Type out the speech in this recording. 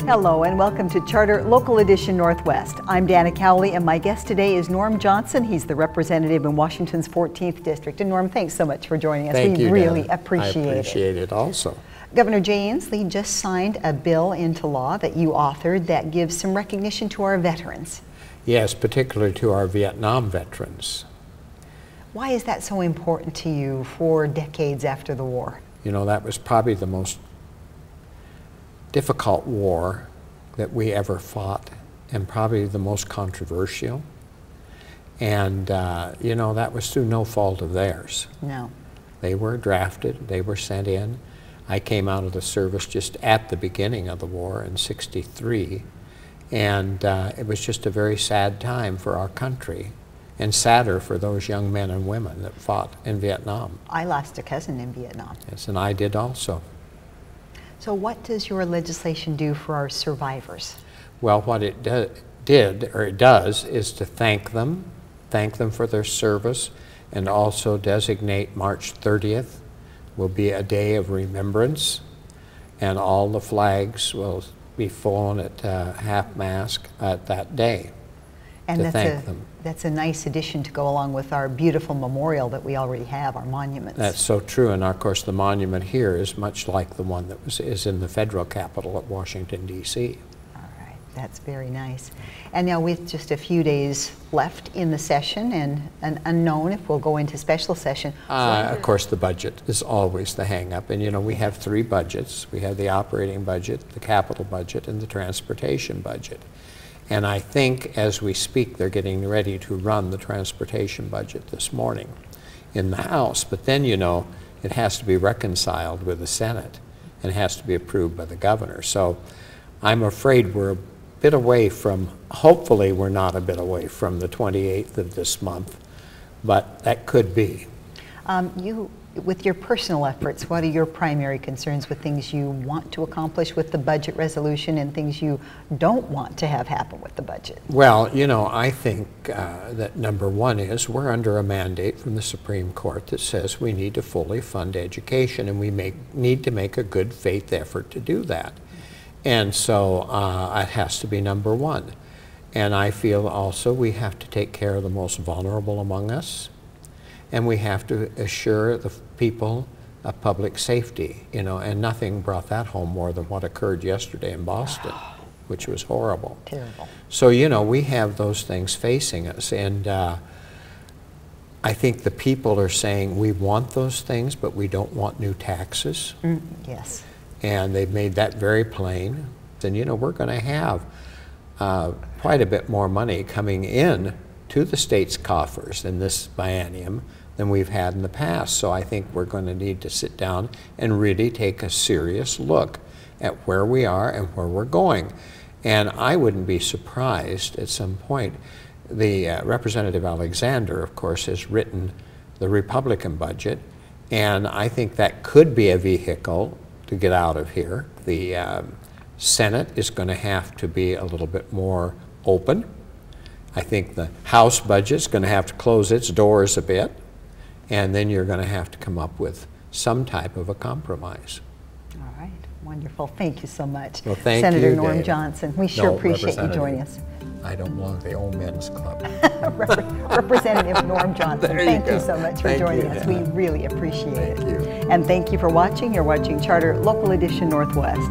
Hello and welcome to Charter Local Edition Northwest. I'm Dana Cowley and my guest today is Norm Johnson. He's the representative in Washington's 14th District. And Norm, thanks so much for joining us. Thank you, We really Dana. appreciate it. I appreciate it also. Governor Jay Inslee just signed a bill into law that you authored that gives some recognition to our veterans. Yes, particularly to our Vietnam veterans. Why is that so important to you 4 decades after the war? You know, that was probably the most difficult war that we ever fought, and probably the most controversial. And, you know, that was through no fault of theirs. No. They were drafted, they were sent in. I came out of the service just at the beginning of the war in '63, and it was just a very sad time for our country, and sadder for those young men and women that fought in Vietnam. I lost a cousin in Vietnam. Yes, and I did also. So what does your legislation do for our survivors? Well, what it does, is to thank them for their service, and also designate March 30th will be a day of remembrance, and all the flags will be flown at half-mast at that day to thank them. That's a nice addition to go along with our beautiful memorial that we already have, our monuments. That's so true, and of course the monument here is much like the one that is in the federal capital at Washington, D.C. All right, that's very nice. And now with just a few days left in the session and an unknown if we'll go into special session. Of course the budget is always the hang-up, and you know we have 3 budgets. We have the operating budget, the capital budget, and the transportation budget. And I think as we speak, they're getting ready to run the transportation budget this morning in the House. But then, you know, it has to be reconciled with the Senate and has to be approved by the governor. So I'm afraid we're a bit away from, hopefully we're not a bit away from the 28th of this month, but that could be. With your personal efforts, what are your primary concerns with things you want to accomplish with the budget resolution and things you don't want to have happen with the budget? Well, you know, I think that number one is we're under a mandate from the Supreme Court that says we need to fully fund education, and we need to make a good faith effort to do that. And so it has to be number one. And I feel also we have to take care of the most vulnerable among us, and we have to assure the people of public safety, you know, and nothing brought that home more than what occurred yesterday in Boston, which was horrible. Terrible. So, you know, we have those things facing us, and I think the people are saying we want those things, but we don't want new taxes. Yes. And they've made that very plain. And, you know, we're going to have quite a bit more money coming in to the state's coffers in this biennium than we've had in the past. So I think we're going to need to sit down and really take a serious look at where we are and where we're going. And I wouldn't be surprised at some point. The Representative Alexander, of course, has written the Republican budget, and I think that could be a vehicle to get out of here. The Senate is going to have to be a little bit more open. I think the House budget is going to have to close its doors a bit, and then you're going to have to come up with some type of a compromise. All right, wonderful. Thank you so much. Well, thank Senator you, Norm Dana. Johnson. We sure appreciate you joining us. I don't belong to the old men's club. Representative Norm Johnson, thank you so much for joining us. We really appreciate it. Thank you. And thank you for watching. You're watching Charter Local Edition Northwest.